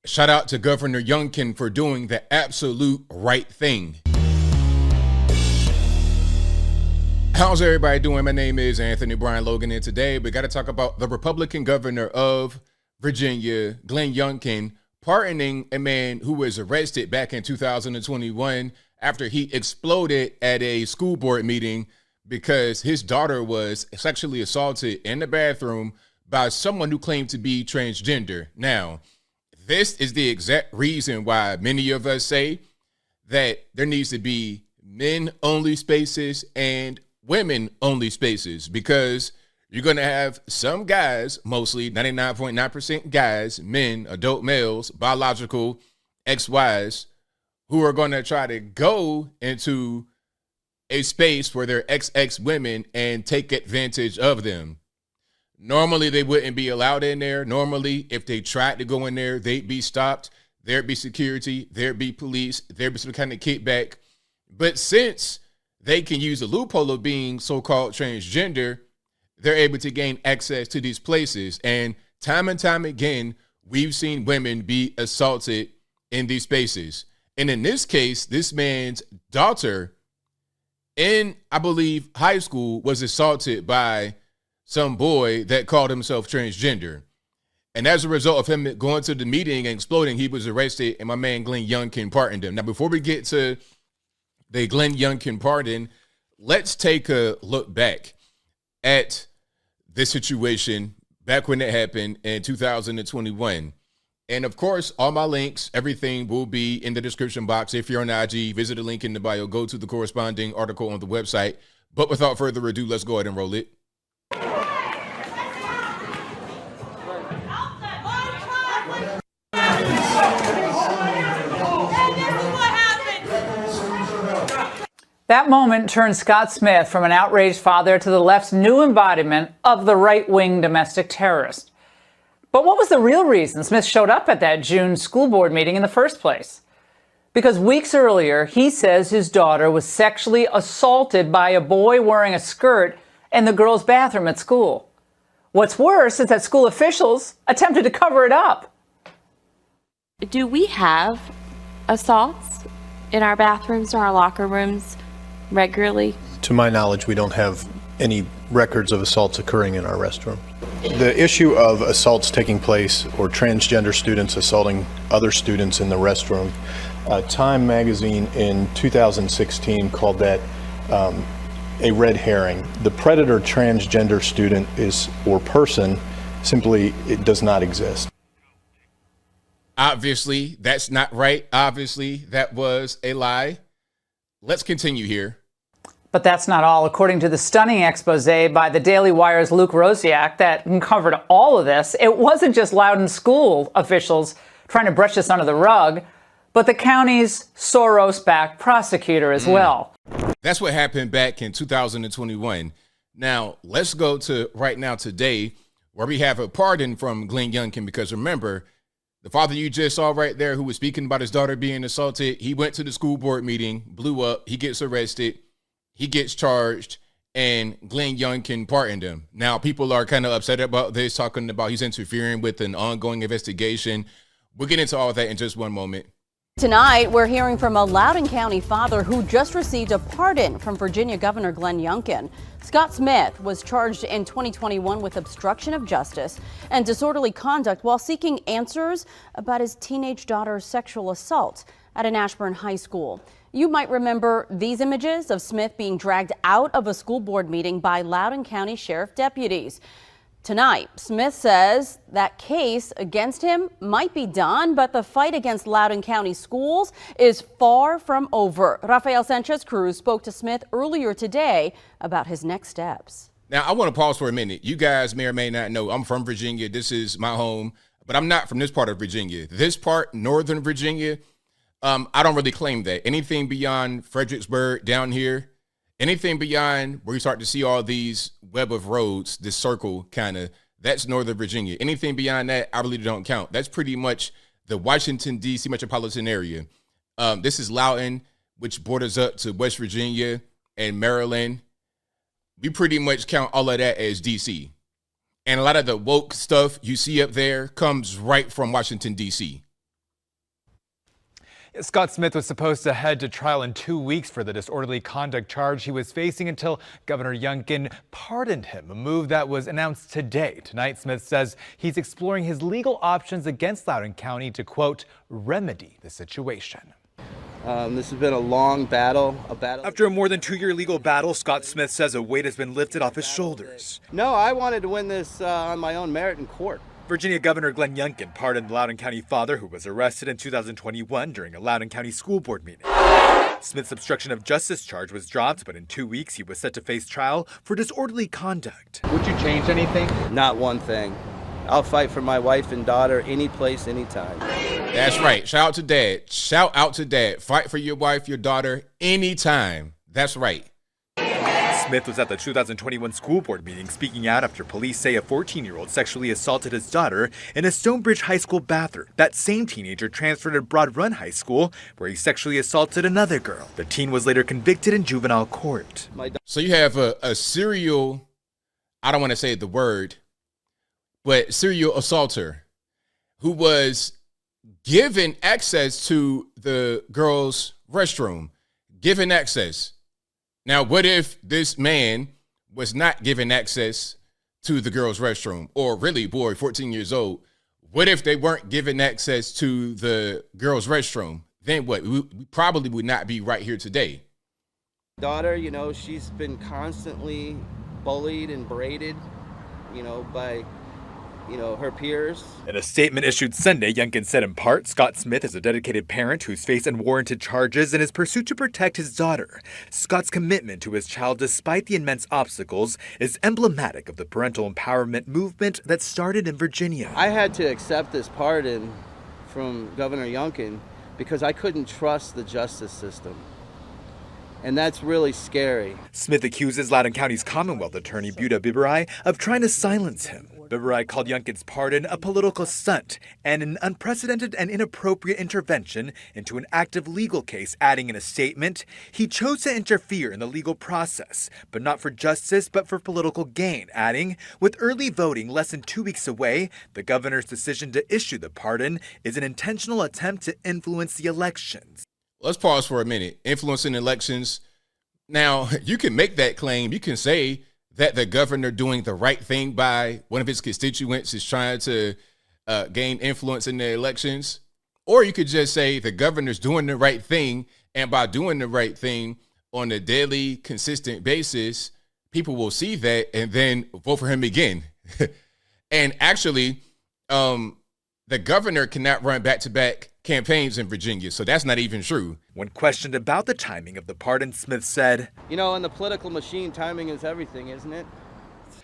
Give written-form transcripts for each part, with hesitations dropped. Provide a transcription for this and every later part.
Shout out to Governor Youngkin for doing the absolute right thing. How's everybody doing? My name is Anthony Brian Logan, and today we got to talk about the Republican governor of Virginia, Glenn Youngkin, pardoning a man who was arrested back in 2021 after he exploded at a school board meeting because his daughter was sexually assaulted in the bathroom by someone who claimed to be transgender. Now, this is the exact reason why many of us say that there needs to be men-only spaces and women-only spaces, because you're going to have some guys, mostly 99.9% guys, men, adult males, biological XYs, who are going to try to go into a space where they're XX women and take advantage of them. Normally, they wouldn't be allowed in there. Normally, if they tried to go in there, they'd be stopped. There'd be security. There'd be police. There'd be some kind of kickback. But since they can use the loophole of being so-called transgender, they're able to gain access to these places. And time again, we've seen women be assaulted in these spaces. And in this case, this man's daughter in, I believe, high school was assaulted by some boy that called himself transgender. And as a result of him going to the meeting and exploding, he was arrested, and my man Glenn Youngkin pardoned him. Now, before we get to the Glenn Youngkin pardon, let's take a look back at this situation back when it happened in 2021. And of course, all my links, everything will be in the description box. If you're on IG, visit the link in the bio, go to the corresponding article on the website. But without further ado, let's go ahead and roll it. That moment turned Scott Smith from an outraged father to the left's new embodiment of the right-wing domestic terrorist. But what was the real reason Smith showed up at that June school board meeting in the first place? Because weeks earlier, he says his daughter was sexually assaulted by a boy wearing a skirt in the girls' bathroom at school. What's worse is that school officials attempted to cover it up. Do we have assaults in our bathrooms or our locker rooms regularly? To my knowledge, we don't have any records of assaults occurring in our restroom. The issue of assaults taking place or transgender students assaulting other students in the restroom, Time magazine in 2016 called that a red herring. The predator transgender student or person simply, it does not exist. Obviously, that's not right. Obviously, that was a lie. Let's continue here. But that's not all. According to the stunning expose by the Daily Wire's Luke Rosiak that covered all of this, it wasn't just Loudoun school officials trying to brush this under the rug, but the county's Soros-backed prosecutor as well. That's what happened back in 2021. Now, let's go to right now today, where we have a pardon from Glenn Youngkin, because remember, the father you just saw right there who was speaking about his daughter being assaulted, he went to the school board meeting, blew up, he gets arrested, he gets charged, and Glenn Youngkin pardoned him. Now, people are kind of upset about this, talking about he's interfering with an ongoing investigation. We'll get into all of that in just one moment. Tonight, we're hearing from a Loudoun County father who just received a pardon from Virginia Governor Glenn Youngkin. Scott Smith was charged in 2021 with obstruction of justice and disorderly conduct while seeking answers about his teenage daughter's sexual assault at an Ashburn high school. You might remember these images of Smith being dragged out of a school board meeting by Loudoun County Sheriff deputies. Tonight, Smith says that case against him might be done, but the fight against Loudoun County schools is far from over. Rafael Sanchez-Cruz spoke to Smith earlier today about his next steps. Now, I want to pause for a minute. You guys may or may not know I'm from Virginia. This is my home, but I'm not from this part of Virginia. This part, Northern Virginia, I don't really claim that. Anything beyond Fredericksburg down here, anything beyond where you start to see all these web of roads, this circle kind of, that's Northern Virginia. Anything beyond that, I really don't count. That's pretty much the Washington, D.C. metropolitan area. This is Loudoun, which borders up to West Virginia and Maryland. We pretty much count all of that as D.C. And a lot of the woke stuff you see up there comes right from Washington, D.C. Scott Smith was supposed to head to trial in 2 weeks for the disorderly conduct charge he was facing until Governor Youngkin pardoned him, a move that was announced today. Tonight, Smith says he's exploring his legal options against Loudoun County to, quote, remedy the situation. This has been a long battle, After a more than 2-year legal battle, Scott Smith says a weight has been lifted off his shoulders. No, I wanted to win this on my own merit in court. Virginia Governor Glenn Youngkin pardoned the Loudoun County father who was arrested in 2021 during a Loudoun County school board meeting. Smith's obstruction of justice charge was dropped, but in 2 weeks he was set to face trial for disorderly conduct. Would you change anything? Not one thing. I'll fight for my wife and daughter any place, anytime. That's right. Shout out to Dad. Shout out to Dad. Fight for your wife, your daughter, anytime. That's right. Smith was at the 2021 school board meeting speaking out after police say a 14-year-old sexually assaulted his daughter in a Stonebridge High School bathroom. That same teenager transferred to Broad Run High School, where he sexually assaulted another girl. The teen was later convicted in juvenile court. So you have a serial, I don't want to say the word, but serial assaulter who was given access to the girl's restroom, given access. Now, what if this man was not given access to the girl's restroom? Or really, boy, 14 years old, what if they weren't given access to the girl's restroom? Then what? We probably would not be right here today. Daughter, she's been constantly bullied and berated, by her peers. In a statement issued Sunday, Youngkin said in part, Scott Smith is a dedicated parent who's faced unwarranted charges in his pursuit to protect his daughter. Scott's commitment to his child, despite the immense obstacles, is emblematic of the parental empowerment movement that started in Virginia. I had to accept this pardon from Governor Youngkin because I couldn't trust the justice system. And that's really scary. Smith accuses Loudoun County's Commonwealth Attorney Buda Biberai of trying to silence him. Biberai called Youngkin's pardon a political stunt and an unprecedented and inappropriate intervention into an active legal case, adding in a statement, he chose to interfere in the legal process, but not for justice, but for political gain, adding, with early voting less than 2 weeks away, the governor's decision to issue the pardon is an intentional attempt to influence the elections. Let's pause for a minute. Influencing elections. Now, you can make that claim. You can say that the governor doing the right thing by one of his constituents is trying to gain influence in the elections. Or you could just say the governor's doing the right thing, and by doing the right thing on a daily, consistent basis, people will see that and then vote for him again. And actually, the governor cannot run back-to-back campaigns in Virginia, so that's not even true. When questioned about the timing of the pardon, Smith said, in the political machine, timing is everything, isn't it?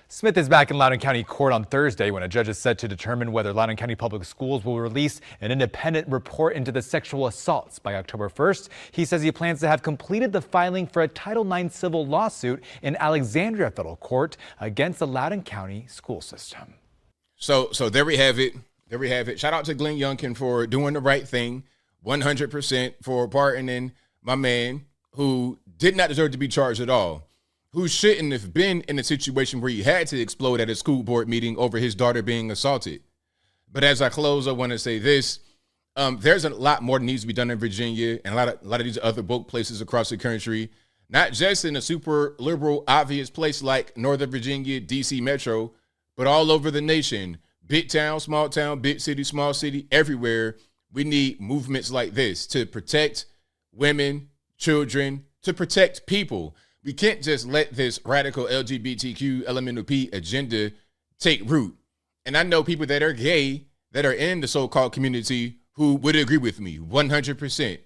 Smith is back in Loudoun County Court on Thursday when a judge is set to determine whether Loudoun County Public Schools will release an independent report into the sexual assaults. By October 1st, he says he plans to have completed the filing for a Title IX civil lawsuit in Alexandria Federal Court against the Loudoun County school system. So there we have it. There we have it. Shout out to Glenn Youngkin for doing the right thing, 100% for pardoning my man who did not deserve to be charged at all, who shouldn't have been in a situation where he had to explode at a school board meeting over his daughter being assaulted. But as I close, I want to say this. There's a lot more that needs to be done in Virginia and a lot of these other woke places across the country, not just in a super liberal, obvious place like Northern Virginia, D.C. Metro, but all over the nation. Big town, small town, big city, small city, everywhere. We need movements like this to protect women, children, to protect people. We can't just let this radical LGBTQ LMNOP agenda take root. And I know people that are gay, that are in the so-called community who would agree with me 100%.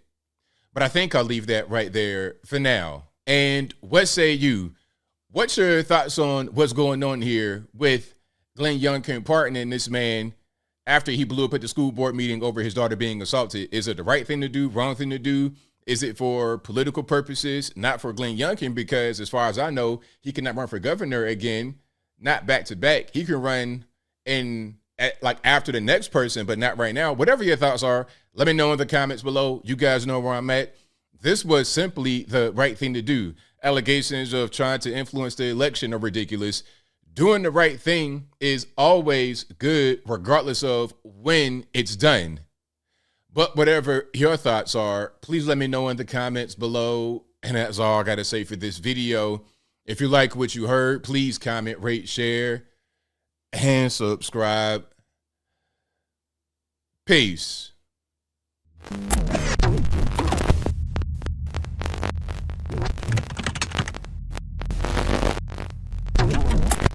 But I think I'll leave that right there for now. And what say you? What's your thoughts on what's going on here with Glenn Youngkin pardoning this man after he blew up at the school board meeting over his daughter being assaulted? Is it the right thing to do, wrong thing to do? Is it for political purposes? Not for Glenn Youngkin, because as far as I know, he cannot run for governor again, not back to back. He can run after the next person, but not right now. Whatever your thoughts are, let me know in the comments below. You guys know where I'm at. This was simply the right thing to do. Allegations of trying to influence the election are ridiculous. Doing the right thing is always good, regardless of when it's done. But whatever your thoughts are, please let me know in the comments below. And that's all I got to say for this video. If you like what you heard, please comment, rate, share, and subscribe. Peace.